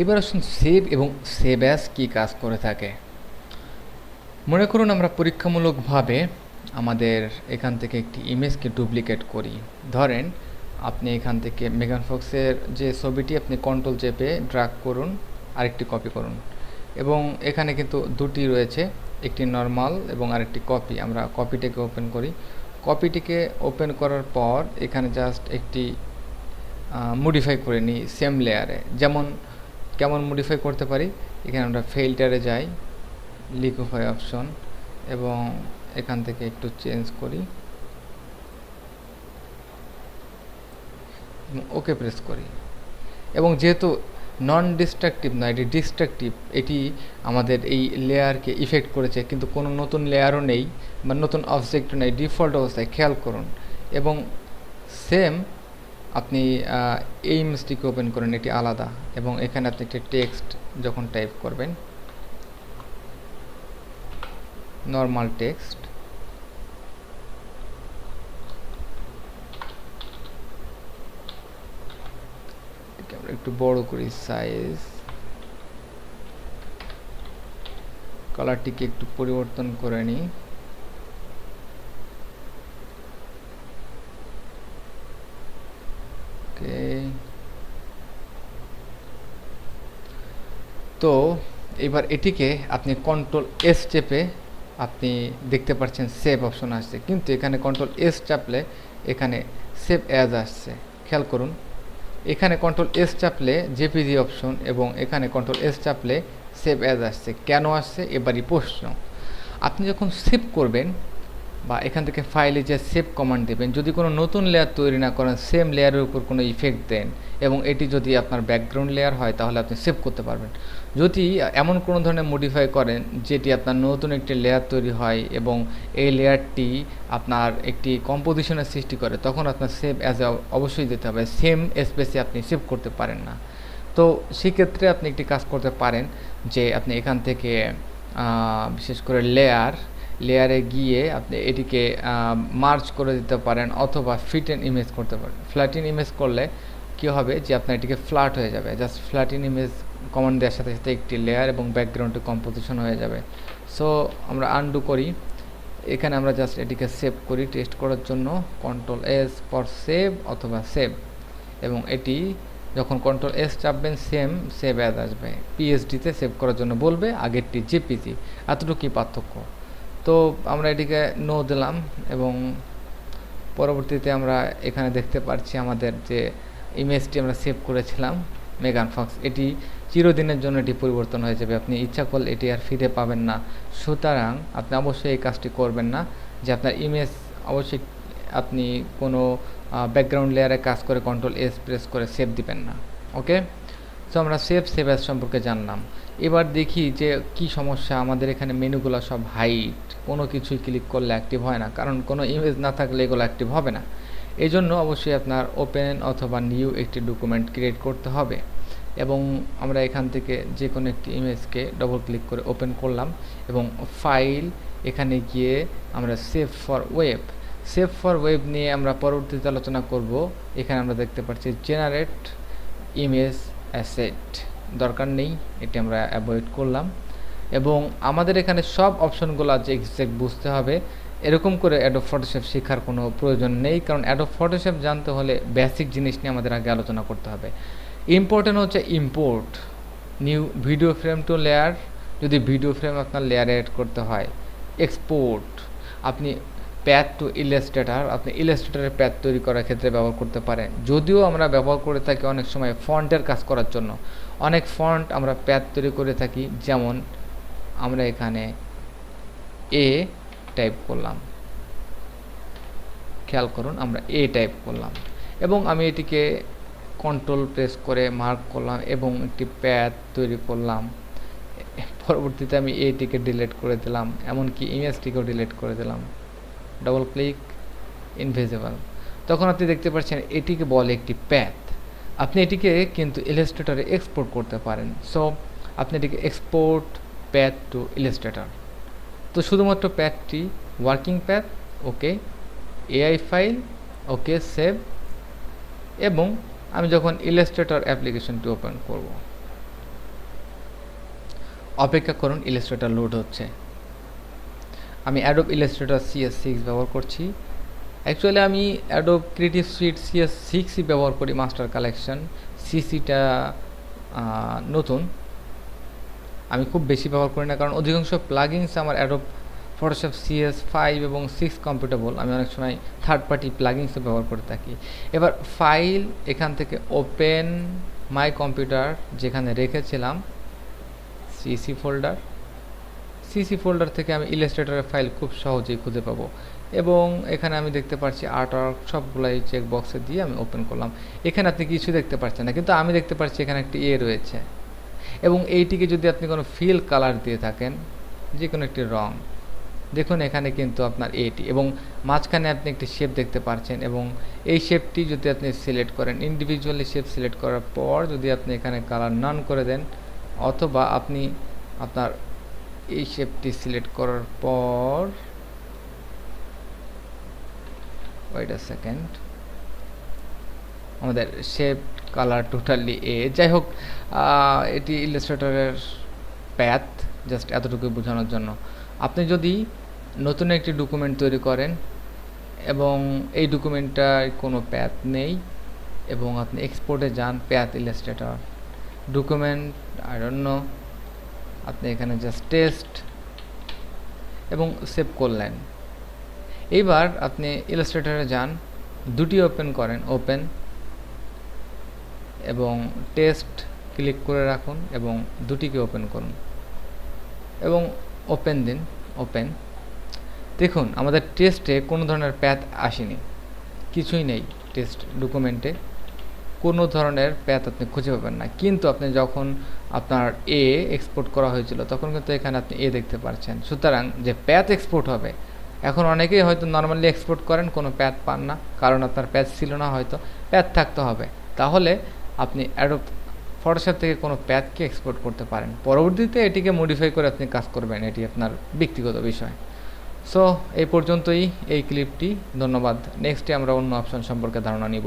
এবার আসুন সেভ এবং সেভ অ্যাজ কী কাজ করে থাকে। মনে করুন আমরা পরীক্ষামূলকভাবে আমাদের এখান থেকে একটি ইমেজকে ডুপ্লিকেট করি। ধরেন আপনি এখান থেকে মেগান ফক্সের যে ছবিটি আপনি কন্ট্রোল চেপে ড্র্যাগ করুন, আরেকটি কপি করুন, এবং এখানে কিন্তু দুটি রয়েছে, একটি নর্মাল এবং আরেকটি কপি। আমরা কপিটিকে ওপেন করি। কপিটিকে ওপেন করার পর এখানে জাস্ট একটি মডিফাই করে নিই সেম লেয়ারে। যেমন কেমন মডিফাই করতে পারি, এখানে আমরা ফিল্টারে যাই, লিকুইফাই অপশন, এবং এখান থেকে একটু চেঞ্জ করি, ওকে প্রেস করি। এবং যেহেতু নন ডিস্ট্রাকটিভ নয়, এটি ডিস্ট্রাকটিভ, এটি আমাদের এই লেয়ারকে ইফেক্ট করেছে, কিন্তু কোনো নতুন লেয়ারও নেই বা নতুন অবজেক্টও নেই, ডিফল্ট অবস্থায়, খেয়াল করুন। এবং সেম আপনি এই ইমেজটিকে ওপেন করেন, এটি আলাদা, এবং এখানে আপনি একটি টেক্সট যখন টাইপ করবেন, নর্মাল টেক্সট, আমরা একটু বড় করি সাইজ, কালারটিকে একটু পরিবর্তন করে নিই, ওকে। তো এবার এটিকে আপনি কন্ট্রোল এস চেপে আপনি দেখতে পাচ্ছেন সেভ অপশন আসছে, কিন্তু এখানে কন্ট্রোল এস চাপলে এখানে সেভ অ্যাজ আসছে। খেয়াল করুন, এখানে কন্ট্রোল এস চাপলে জেপিজি অপশন এবং এখানে কন্ট্রোল এস চাপলে সেভ অ্যাজ আসছে। কেন আসছে এবারই প্রশ্ন। আপনি যখন সেভ করবেন বা এখান থেকে ফাইলে যে সেভ কমান্ড দেবেন, যদি কোনো নতুন লেয়ার তৈরি না করেন, সেম লেয়ারের উপর কোনো ইফেক্ট দেন এবং এটি যদি আপনার ব্যাকগ্রাউন্ড লেয়ার হয়, তাহলে আপনি সেভ করতে পারবেন। যদি এমন কোনো ধরনের মডিফাই করেন যেটি আপনার নতুন একটি লেয়ার তৈরি হয় এবং এই লেয়ারটি আপনার একটি কম্পোজিশনের সৃষ্টি করে, তখন আপনার সেভ অ্যাজ অবশ্যই দিতে হবে। সেম স্পেসে আপনি সেভ করতে পারেন না। তো সেক্ষেত্রে আপনি একটি কাজ করতে পারেন যে আপনি এখান থেকে বিশেষ করে লেয়ারে গিয়ে আপনি এটিকে মার্জ করে দিতে পারেন, অথবা ফিট ইমেজ করতে পারেন। ফ্ল্যাটিন ইমেজ করলে কী হবে যে আপনার এটিকে ফ্ল্যাট হয়ে যাবে। জাস্ট ফ্ল্যাটিন ইমেজ কমান্ড দেওয়ার সাথে সাথে একটি লেয়ার এবং ব্যাকগ্রাউন্ডে কম্পোজিশন হয়ে যাবে। সো আমরা আনডু করি, এখানে আমরা জাস্ট এটিকে সেভ করি টেস্ট করার জন্য, কন্ট্রোল এস ফর সেভ অথবা সেভ, এবং এটি যখন কন্ট্রোল এস চাপবেন সেভ অ্যাজ আসবে। পিএসডিতে সেভ করার জন্য বলবে, আগেরটি জেপিজি, এতটুকুই পার্থক্য। তো আমরা এটিকে নো দিলাম এবং পরবর্তীতে আমরা এখানে দেখতে পাচ্ছি আমাদের যে ইমেজটি আমরা সেভ করেছিলাম মেগান ফক্স, এটি চিরদিনের জন্য এটি পরিবর্তন হয়ে যাবে। আপনি ইচ্ছা করলে এটি আর ফিরে পাবেন না। সুতরাং আপনি অবশ্যই এই কাজটি করবেন না যে আপনার ইমেজ অবশ্যই আপনি কোনো ব্যাকগ্রাউন্ড লেয়ারে কাজ করে কন্ট্রোল এস প্রেস করে সেভ দিবেন না। ওকে, সো আমরা সেভ অ্যাজ সম্পর্কে জানলাম। এবার দেখি যে কি সমস্যা। আমাদের এখানে মেনুগুলো সব হাইড, কোনো কিছুই ক্লিক করলে অ্যাক্টিভ হয় না, কারণ কোনো ইমেজ না থাকলে এগুলো অ্যাক্টিভ হবে না। এই জন্য অবশ্যই আপনার ওপেন অথবা নিউ একটি ডকুমেন্ট ক্রিয়েট করতে হবে, এবং আমরা এখান থেকে যে কোনো একটি ইমেজকে ডবল ক্লিক করে ওপেন করলাম এবং ফাইল, এখানে গিয়ে আমরা সেভ ফর ওয়েব নিয়ে আমরা পরবর্তীতে আলোচনা করব। এখানে আমরা দেখতে পাচ্ছি জেনারেট ইমেজ অ্যাসেট, দরকার নেই, এটি আমরা অ্যাভয়েড করলাম। এবং আমাদের এখানে সব অপশনগুলো আছে এক্সাক্ট বুঝতে হবে। এরকম করে অ্যাডোব ফটোশপ শেখার কোনো প্রয়োজন নেই, কারণ অ্যাডোব ফটোশপ জানতে হলে বেসিক জিনিস নিয়ে আমাদের আগে আলোচনা করতে হবে। ইম্পর্টেন্ট হচ্ছে import new video frame to layer, যদি ভিডিও ফ্রেম আপনার লেয়ারে অ্যাড করতে হয়। এক্সপোর্ট আপনি প্যাথ টু ইলাস্ট্রেটর, আপনি ইলাস্ট্রেটরের প্যাথ তৈরি করার ক্ষেত্রে ব্যবহার করতে পারেন। যদিও আমরা ব্যবহার করে থাকি অনেক সময় ফন্টের কাজ করার জন্য, অনেক ফন্ট আমরা প্যাথ তৈরি করে থাকি। যেমন আমরা এখানে এ টাইপ করলাম, খেয়াল করুন আমরা এ টাইপ করলাম এবং আমি এটিকে কন্ট্রোল প্রেস করে মার্ক করলাম এবং একটি প্যাথ তৈরি করলাম। পরবর্তীতে আমি এটিকে ডিলিট করে দিলাম, এমনকি ইমেজটিকেও ডিলিট করে দিলাম। Double click, invisible. তখন আপনি দেখতে পাচ্ছেন এটিকে বলে একটি প্যাথ। আপনি এটিকে কিন্তু ইলাস্ট্রেটরে এক্সপোর্ট করতে পারেন। সো আপনি এটিকে এক্সপোর্ট প্যাথ টু ইলাস্ট্রেটর। তো শুধুমাত্র প্যাথটি working path, okay, AI file, okay, save. এবং আমি যখন ইলাস্ট্রেটর অ্যাপ্লিকেশনটি ওপেন করব, অপেক্ষা করুন, ইলাস্ট্রেটর লোড হচ্ছে। আমি অ্যাডোব ইলাস্ট্রেটর CS6 ব্যবহার করছি। অ্যাকচুয়ালি আমি অ্যাডোব ক্রিয়েটিভ সুইট CS6ই ব্যবহার করি, মাস্টার কালেকশন। সিসিটা নতুন, আমি খুব বেশি ব্যবহার করি না, কারণ অধিকাংশ প্লাগিনস আমার অ্যাডোব ফটোশপ CS5 এবং 6 কম্পিটেবল। আমি অনেক সময় থার্ড পার্টি প্লাগিনসও ব্যবহার করে থাকি। এবার ফাইল, এখান থেকে ওপেন মাই কম্পিউটার, যেখানে রেখেছিলাম সিসি ফোল্ডার থেকে আমি ইলাস্ট্রেটরের ফাইল খুব সহজেই খুঁজে পাবো। এবং এখানে আমি দেখতে পাচ্ছি আর্টওয়ার্ক সবগুলাই চেক বক্সে দিয়ে আমি ওপেন করলাম। এখানে আপনি কিছু দেখতে পাচ্ছেন না, কিন্তু আমি দেখতে পাচ্ছি এখানে একটি রয়েছে। এবং এইটিকে যদি আপনি কোনো ফিল কালার দিয়ে থাকেন, যে কোনো একটি রং, দেখুন এখানে কিন্তু আপনার এটি, এবং মাঝখানে আপনি একটি শেপ দেখতে পাচ্ছেন। এবং এই শেপটি যদি আপনি সিলেক্ট করেন, ইন্ডিভিজুয়ালি শেপ সিলেক্ট করার পর যদি আপনি এখানে কালার নান করে দেন, অথবা আপনি আপনার এই শেপটি সিলেক্ট করার পর, ওয়েট আ সেকেন্ড, আমাদের শেপ কালার টোটালি যাই হোক, এটি ইলাস্ট্রেটরের প্যাথ, জাস্ট এতটুকু বোঝানোর জন্য। আপনি যদি নতুন একটি ডকুমেন্ট তৈরি করেন এবং এই ডকুমেন্টটার কোনো প্যাথ নেই, এবং আপনি এক্সপোর্টে যান, path Illustrator document, I don't know, আপনি এখানে জাস্ট টেস্ট এবং সেভ করলেন। এইবার আপনি ইলাস্ট্রেটরে যান, দুটি ওপেন করেন, ওপেন এবং টেস্ট ক্লিক করে রাখুন এবং দুটিকে ওপেন করুন এবং ওপেন দিন, ওপেন। দেখুন আমাদের টেস্টে কোনো ধরনের প্যাথ আসেনি, কিছুই নেই। টেস্ট ডকুমেন্টে কোনো ধরনের প্যাথ আপনি খুঁজে পাবেন না। কিন্তু আপনি যখন আপনার এক্সপোর্ট করা হয়েছিল, তখন কিন্তু এখানে আপনি দেখতে পাচ্ছেন। সুতরাং যে প্যাথ এক্সপোর্ট হবে, এখন অনেকেই হয়তো নর্মালি এক্সপোর্ট করেন, কোনো প্যাথ পান না, কারণ আপনার প্যাথ ছিল না, হয়তো প্যাথ থাকতে হবে। তাহলে আপনি অ্যাডোব ফটোশপ থেকে কোনো প্যাথকে এক্সপোর্ট করতে পারেন। পরবর্তীতে এটিকে মডিফাই করে আপনি কাজ করবেন, এটি আপনার ব্যক্তিগত বিষয়। সো এই পর্যন্তই এই ক্লিপটি, ধন্যবাদ। নেক্সটে আমরা অন্য অপশন সম্পর্কে ধারণা নিব।